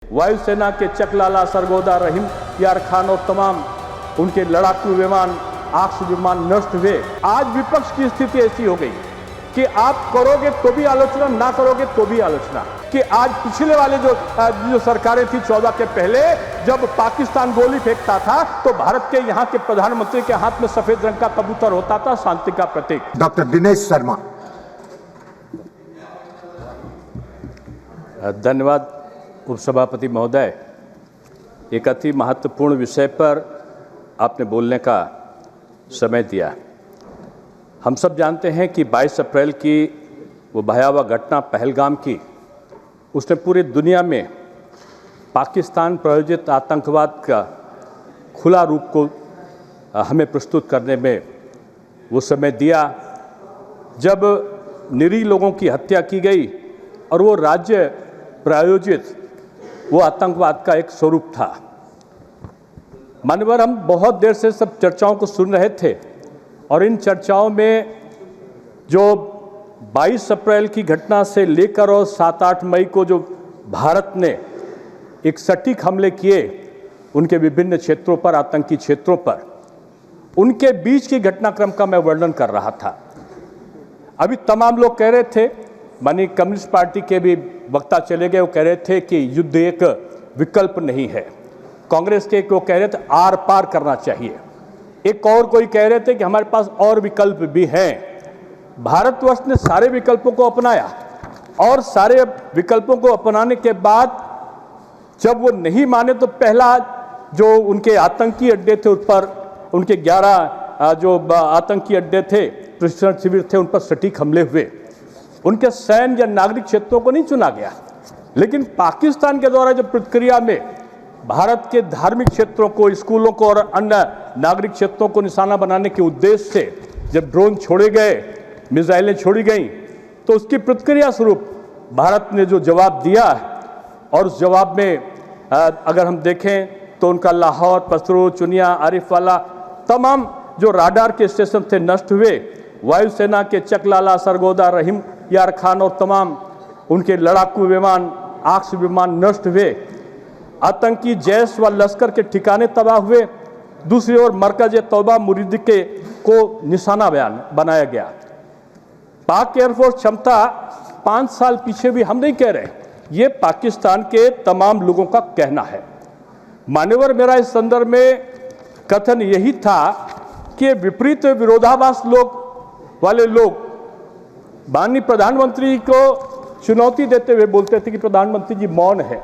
वायुसेना के चकलाला, सरगोदा, रहीम यार खान और तमाम उनके लड़ाकू विमान, आकाश विमान नष्ट हुए। आज विपक्ष की स्थिति ऐसी हो गई कि आप करोगे तो भी आलोचना, ना करोगे तो भी आलोचना। कि आज पिछले वाले जो सरकारें थी 14 के पहले, जब पाकिस्तान गोली फेंकता था तो भारत के यहाँ के प्रधानमंत्री के हाथ में सफेद रंग का कबूतर होता था, शांति का प्रतीक। डॉक्टर दिनेश शर्मा। धन्यवाद उपसभापति महोदय। एक अति महत्वपूर्ण विषय पर आपने बोलने का समय दिया। हम सब जानते हैं कि 22 अप्रैल की वो भयावह घटना पहलगाम की, उसने पूरी दुनिया में पाकिस्तान प्रायोजित आतंकवाद का खुला रूप को हमें प्रस्तुत करने में वो समय दिया जब निरीह लोगों की हत्या की गई और वो राज्य प्रायोजित वो आतंकवाद का एक स्वरूप था। मानवर हम बहुत देर से सब चर्चाओं को सुन रहे थे और इन चर्चाओं में जो 22 अप्रैल की घटना से लेकर और 7-8 मई को जो भारत ने एक सटीक हमले किए उनके विभिन्न क्षेत्रों पर, आतंकी क्षेत्रों पर, उनके बीच की घटनाक्रम का मैं वर्णन कर रहा था। अभी तमाम लोग कह रहे थे, माननीय कम्युनिस्ट पार्टी के भी वक्ता चले गए, वो कह रहे थे कि युद्ध एक विकल्प नहीं है। कांग्रेस के वो कह रहे थे आर पार करना चाहिए। एक और कोई कह रहे थे कि हमारे पास और विकल्प भी हैं। भारतवर्ष ने सारे विकल्पों को अपनाया और सारे विकल्पों को अपनाने के बाद जब वो नहीं माने तो पहला जो उनके आतंकी अड्डे थे उस पर, उनके 11 जो आतंकी अड्डे थे, प्रशिक्षण शिविर थे, उन पर सटीक हमले हुए। उनके सैन्य या नागरिक क्षेत्रों को नहीं चुना गया, लेकिन पाकिस्तान के द्वारा जो प्रतिक्रिया में भारत के धार्मिक क्षेत्रों को, स्कूलों को और अन्य नागरिक क्षेत्रों को निशाना बनाने के उद्देश्य से जब ड्रोन छोड़े गए, मिसाइलें छोड़ी गईं, तो उसकी प्रतिक्रिया स्वरूप भारत ने जो जवाब दिया और उस जवाब में अगर हम देखें तो उनका लाहौर, पसरू, चुनिया, आरिफवाला तमाम जो राडार के स्टेशन थे नष्ट हुए। वायुसेना के चकलाला, सरगोदा, रहीम यार खान और तमाम उनके लड़ाकू विमान, आकाश विमान नष्ट हुए। आतंकी जैश व लश्कर के ठिकाने तबाह हुए। दूसरी ओर मरकज तौबा मुरीद के को निशाना बनाया गया। पाक एयरफोर्स क्षमता 5 साल पीछे भी हम नहीं कह रहे, ये पाकिस्तान के तमाम लोगों का कहना है। मान्यवर, मेरा इस संदर्भ में कथन यही था कि विपरीत विरोधाभास वाले लोग माननीय प्रधानमंत्री को चुनौती देते हुए बोलते थे कि प्रधानमंत्री जी मौन है।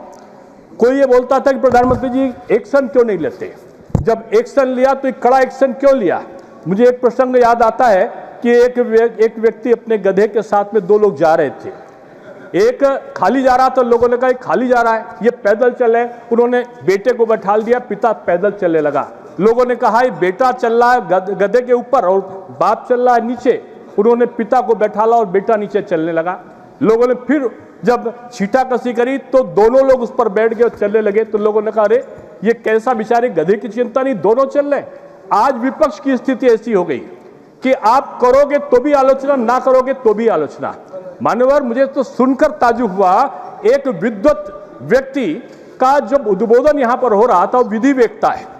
कोई ये बोलता था कि प्रधानमंत्री जी एक्शन क्यों नहीं लेते, जब एक्शन लिया तो एक कड़ा एक्शन क्यों लिया। मुझे एक प्रसंग याद आता है कि एक व्यक्ति अपने गधे के साथ में 2 लोग जा रहे थे। एक खाली जा रहा था, लोगों ने कहा खाली जा रहा है, ये पैदल चले। उन्होंने बेटे को बैठा दिया, पिता पैदल चलने लगा। लोगों ने कहा ये बेटा चल रहा है गधे के ऊपर और बाप चल रहा है नीचे। उन्होंने पिता को बैठाला और बेटा नीचे चलने लगा। लोगों ने फिर जब छींटाकशी करी तो दोनों लोग उस पर बैठ गए और चलने लगे। तो लोगों ने कहा अरे ये कैसा बेचारे गधे की चिंता नहीं, दोनों चल रहे। आज विपक्ष की स्थिति ऐसी हो गई कि आप करोगे तो भी आलोचना, ना करोगे तो भी आलोचना। मान्यवर, मुझे तो सुनकर ताज्जुब हुआ, एक विद्वत व्यक्ति का जब उद्बोधन यहां पर हो रहा था, वो विधि वेत्ता है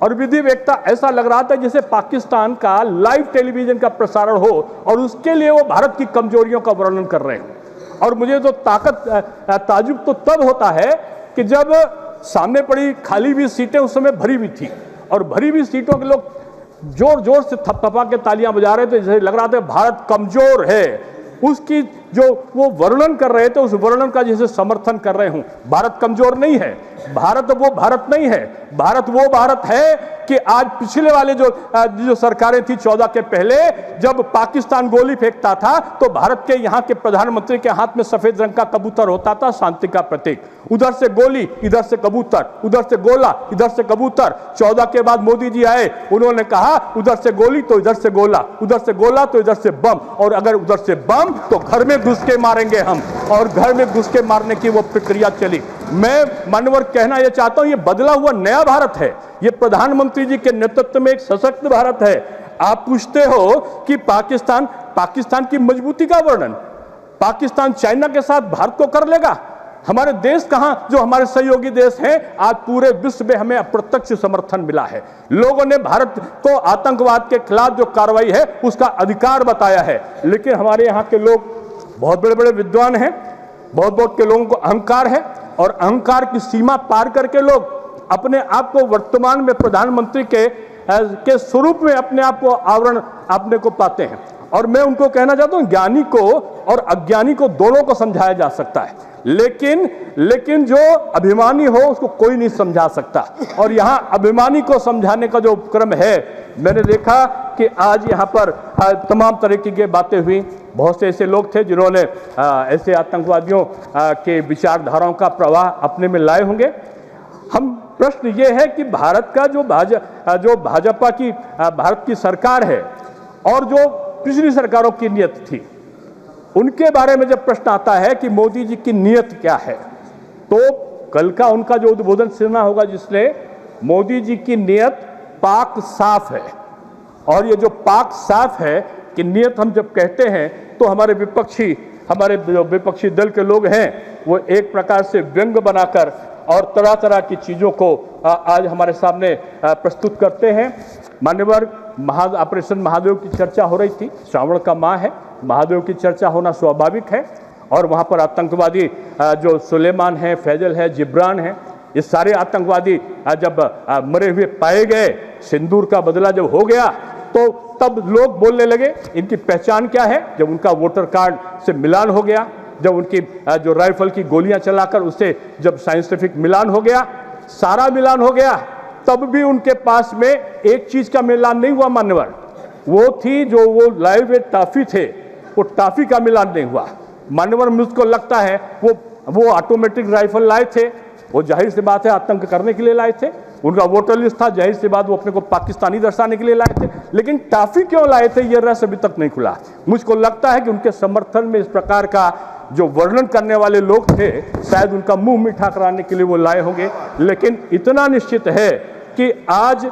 और विधि वेत्ता ऐसा लग रहा था जैसे पाकिस्तान का लाइव टेलीविजन का प्रसारण हो और उसके लिए वो भारत की कमजोरियों का वर्णन कर रहे हैं। और मुझे तो ताज्जुब तो तब होता है कि जब सामने पड़ी खाली हुई सीटें उस समय भरी हुई थी और भरी हुई सीटों के लोग जोर जोर से थपथपा के तालियां बजा रहे थे, जैसे लग रहा था भारत कमजोर है। उसकी जो वो वर्णन कर रहे थे, उस वर्णन का जैसे समर्थन कर रहे हूं। भारत कमजोर नहीं है, भारत वो भारत नहीं है। भारत वो भारत है कि आज पिछले वाले जो सरकारें थी 14 के पहले, जब पाकिस्तान गोली फेंकता था तो भारत के यहाँ के प्रधानमंत्री के हाथ में सफेद रंग का कबूतर होता था, शांति का प्रतीक। उधर से गोली, इधर से कबूतर, उधर से गोला, इधर से कबूतर। 14 के बाद मोदी जी आए, उन्होंने कहा उधर से गोली तो इधर से गोला, उधर से गोला तो इधर से बम, और अगर उधर से बम तो घर में घुस के मारेंगे हम। और घर में घुस के मारने की वो प्रक्रिया चली। मैं मानवर कहना यह चाहता हूं, ये बदला हुआ नया भारत है, ये प्रधानमंत्री जी के नेतृत्व में एक सशक्त भारत है। आप पूछते हो कि पाकिस्तान की मजबूती का वर्णन, पाकिस्तान चाइना के साथ भारत को कर लेगा। हमारे देश कहां, जो हमारे सहयोगी देश हैं, आज पूरे विश्व में हमें अप्रत्यक्ष समर्थन मिला है। लोगों ने भारत को आतंकवाद के खिलाफ जो कार्रवाई है उसका अधिकार बताया है। लेकिन हमारे यहाँ के लोग बहुत बड़े बड़े विद्वान हैं, बहुत बहुत के लोगों को अहंकार है, और अहंकार की सीमा पार करके लोग अपने आप को वर्तमान में प्रधानमंत्री के स्वरूप में अपने आप को आवरण अपने को पाते हैं। और मैं उनको कहना चाहता हूं, ज्ञानी को और अज्ञानी को दोनों को समझाया जा सकता है, लेकिन जो अभिमानी हो उसको कोई नहीं समझा सकता। और यहां अभिमानी को समझाने का जो उपक्रम है, मैंने देखा कि आज यहां पर तमाम तरीके की बातें हुई। बहुत से ऐसे लोग थे जिन्होंने ऐसे आतंकवादियों के विचारधाराओं का प्रवाह अपने में लाए होंगे। हम प्रश्न ये है कि भारत का जो भाजपा की भारत की सरकार है और जो पिछली सरकारों की नीयत थी, उनके बारे में जब प्रश्न आता है कि मोदी जी की नीयत क्या है, तो कल का उनका जो उद्बोधन सुना होगा जिसने, मोदी जी की नीयत पाक साफ है। और ये जो पाक साफ है कि नीयत हम जब कहते हैं तो हमारे जो विपक्षी दल के लोग हैं वो एक प्रकार से व्यंग बनाकर और तरह तरह की चीज़ों को आज हमारे सामने प्रस्तुत करते हैं। मान्यवर ऑपरेशन महादेव की चर्चा हो रही थी, श्रावण का माह है, महादेव की चर्चा होना स्वाभाविक है। और वहाँ पर आतंकवादी जो सुलेमान है, फैजल है, जिब्रान है, ये सारे आतंकवादी जब मरे हुए पाए गए, सिंदूर का बदला जब हो गया, तो तब लोग बोलने लगे इनकी पहचान क्या है। जब उनका वोटर कार्ड से मिलान हो गया, जब उनकी जो राइफल की गोलियां चलाकर उससे जब साइंटिफिक मिलान हो गया, सारा मिलान हो गया, तब भी उनके पास में एक चीज का मिलान नहीं हुआ मान्यवर, वो थी जो वो लाए हुए टाफी थे, वो टाफी का मिलान नहीं हुआ मान्यवर। मुझको लगता है वो ऑटोमेटिक राइफल लाए थे, वो जाहिर सी बात है आतंक करने के लिए लाए थे। उनका वोटर लिस्ट था, जाहिर सी बात वो अपने को पाकिस्तानी दर्शाने के लिए लाए थे। लेकिन टाफी क्यों लाए थे ये रहस्य अभी तक नहीं खुला। मुझको लगता है कि उनके समर्थन में इस प्रकार का जो वर्णन करने वाले लोग थे, शायद उनका मुंह मीठा कराने के लिए वो लाए होंगे। लेकिन इतना निश्चित है कि आज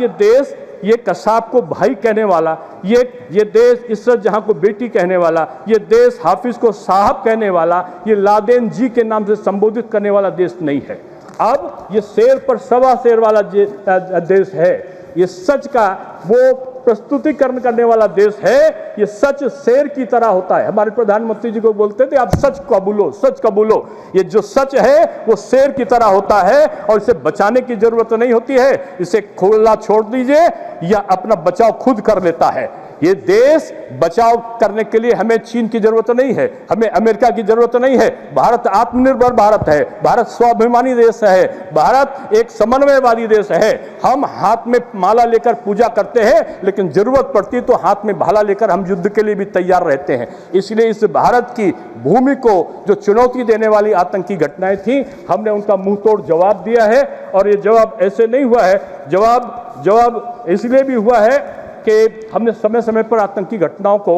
ये देश, ये कसाब को भाई कहने वाला, ये देश इस्सत जहां को बेटी कहने वाला, ये देश हाफिज को साहब कहने वाला, ये लादेन जी के नाम से संबोधित करने वाला देश नहीं है। अब ये शेर पर सवा शेर वाला देश है। ये सच का वो प्रस्तुतिकरण करने वाला देश है। ये सच शेर की तरह होता है। हमारे प्रधानमंत्री जी को बोलते थे आप सच कबूलो, सच कबूलो। ये जो सच है वो शेर की तरह होता है और इसे बचाने की जरूरत नहीं होती है। इसे खुला छोड़ दीजिए या अपना बचाव खुद कर लेता है। ये देश बचाव करने के लिए हमें चीन की जरूरत नहीं है, हमें अमेरिका की जरूरत नहीं है। भारत आत्मनिर्भर भारत है, भारत स्वाभिमानी देश है, भारत एक समन्वयवादी देश है। हम हाथ में माला लेकर पूजा करते हैं, लेकिन जरूरत पड़ती तो हाथ में भाला लेकर हम युद्ध के लिए भी तैयार रहते हैं। इसलिए इस भारत की भूमि को जो चुनौती देने वाली आतंकी घटनाएं थी, हमने उनका मुंह तोड़ जवाब दिया है। और ये जवाब ऐसे नहीं हुआ है, जवाब इसलिए भी हुआ है कि हमने समय समय पर आतंकी घटनाओं को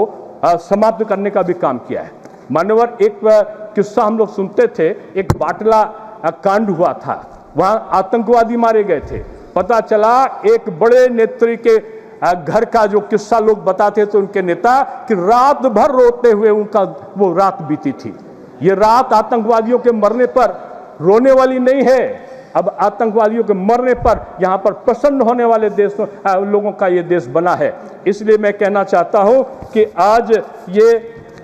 समाप्त करने का भी काम किया है। मान्यवर, एक किस्सा हम लोग सुनते थे, एक बाटला कांड हुआ था, वहां आतंकवादी मारे गए थे। पता चला एक बड़े नेत्री के घर का जो किस्सा लोग बताते थे उनके नेता, कि रात भर रोते हुए उनका वो रात बीती थी। ये रात आतंकवादियों के मरने पर रोने वाली नहीं है, अब आतंकवादियों के मरने पर यहाँ पर प्रसन्न होने वाले लोगों का ये देश बना है। इसलिए मैं कहना चाहता हूँ कि आज ये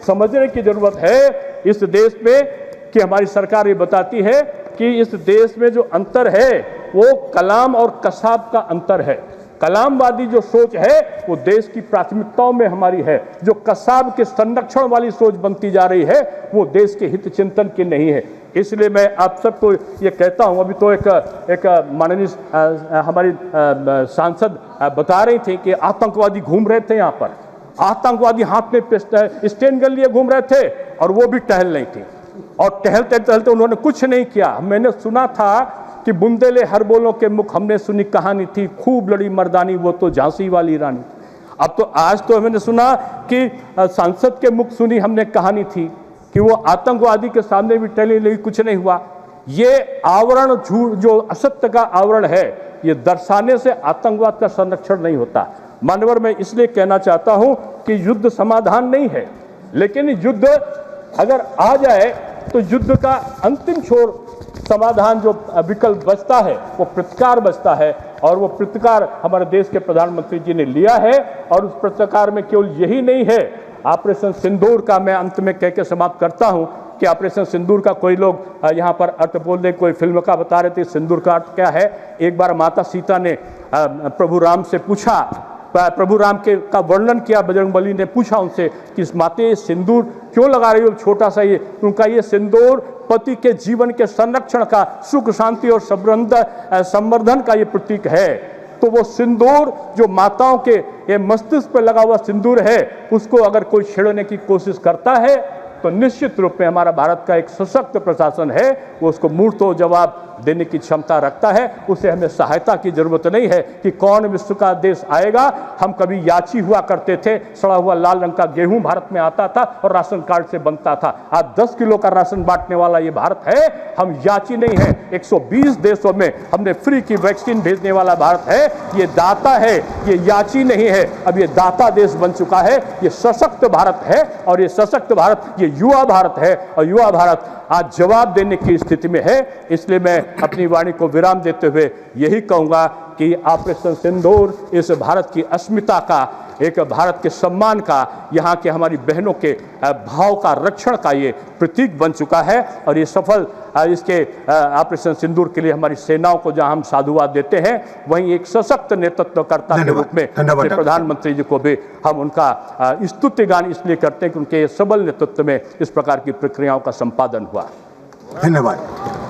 समझने की जरूरत है इस देश में कि हमारी सरकार ये बताती है कि इस देश में जो अंतर है वो कलाम और कसाब का अंतर है। कलामवादी जो सोच है वो देश की प्राथमिकताओं में हमारी है, जो कसाब के संरक्षण वाली सोच बनती जा रही है वो देश के हित चिंतन की नहीं है। इसलिए मैं आप सबको ये कहता हूँ, अभी तो एक माननीय हमारी सांसद बता रही थी कि आतंकवादी घूम रहे थे यहाँ पर, आतंकवादी हाथ में स्टेन गन लिए घूम रहे थे और वो भी टहल नहीं थी, और टहलते टहलते उन्होंने कुछ नहीं किया। मैंने सुना था कि बुंदेले हर बोलों के मुख, हमने सुनी कहानी थी, खूब लड़ी मर्दानी वो तो झांसी वाली रानी। अब तो आज तो हमने सुना कि सांसद के मुख सुनी हमने कहानी थी कि वो आतंकवादी के सामने भी टहली, लेकिन कुछ नहीं हुआ। ये आवरण झूठ, जो असत्य का आवरण है, ये दर्शाने से आतंकवाद का संरक्षण नहीं होता। मानवर, मैं इसलिए कहना चाहता हूं कि युद्ध समाधान नहीं है, लेकिन युद्ध अगर आ जाए तो युद्ध का अंतिम छोर समाधान जो विकल्प बचता है वो प्रतिकार बचता है, और वो प्रतिकार हमारे देश के प्रधानमंत्री जी ने लिया है। और उस प्रतिकार में केवल यही नहीं है, ऑपरेशन सिंदूर का मैं अंत में कह के समाप्त करता हूं कि ऑपरेशन सिंदूर का कोई लोग यहाँ पर अर्थ बोल रहे, कोई फिल्म का बता रहे थे सिंदूर का अर्थ क्या है। एक बार माता सीता ने प्रभु राम से पूछा, प्रभु राम के का वर्णन किया, बजरंगबली ने पूछा उनसे कि माते सिंदूर क्यों लगा रही हो छोटा सा ये, उनका ये सिंदूर पति के जीवन के संरक्षण का, सुख शांति और संवर्धन का ये प्रतीक है। तो वो सिंदूर जो माताओं के ये मस्तिष्क पर लगा हुआ सिंदूर है, उसको अगर कोई छेड़ने की कोशिश करता है तो निश्चित रूप में हमारा भारत का एक सशक्त प्रशासन है, वो उसको मुंहतोड़ जवाब देने की क्षमता रखता है। उसे हमें सहायता की जरूरत नहीं है कि कौन विश्व का देश आएगा। हम कभी याची हुआ करते थे, सड़ा हुआ लाल रंग का गेहूं भारत में आता था और राशन कार्ड से बनता था। आज 10 किलो का राशन बांटने वाला ये भारत है, हम याची नहीं है। 120 देशों में हमने फ्री की वैक्सीन भेजने वाला भारत है, ये दाता है, ये याची नहीं है। अब ये दाता देश बन चुका है, ये सशक्त भारत है, और ये सशक्त भारत ये युवा भारत है, और युवा भारत आज जवाब देने की स्थिति में है। इसलिए मैं अपनी वाणी को विराम देते हुए यही कहूंगा कि ऑपरेशन सिंदूर इस भारत की अस्मिता का, एक भारत के सम्मान का, यहाँ के हमारी बहनों के भाव का रक्षण का ये प्रतीक बन चुका है। और ये सफल इसके ऑपरेशन सिंदूर के लिए हमारी सेनाओं को जहाँ हम साधुवाद देते हैं, वहीं एक सशक्त नेतृत्वकर्ता के रूप में प्रधानमंत्री जी को भी हम उनका स्तुति गान इसलिए करते हैं कि उनके सबल नेतृत्व में इस प्रकार की प्रक्रियाओं का संपादन हुआ। धन्यवाद।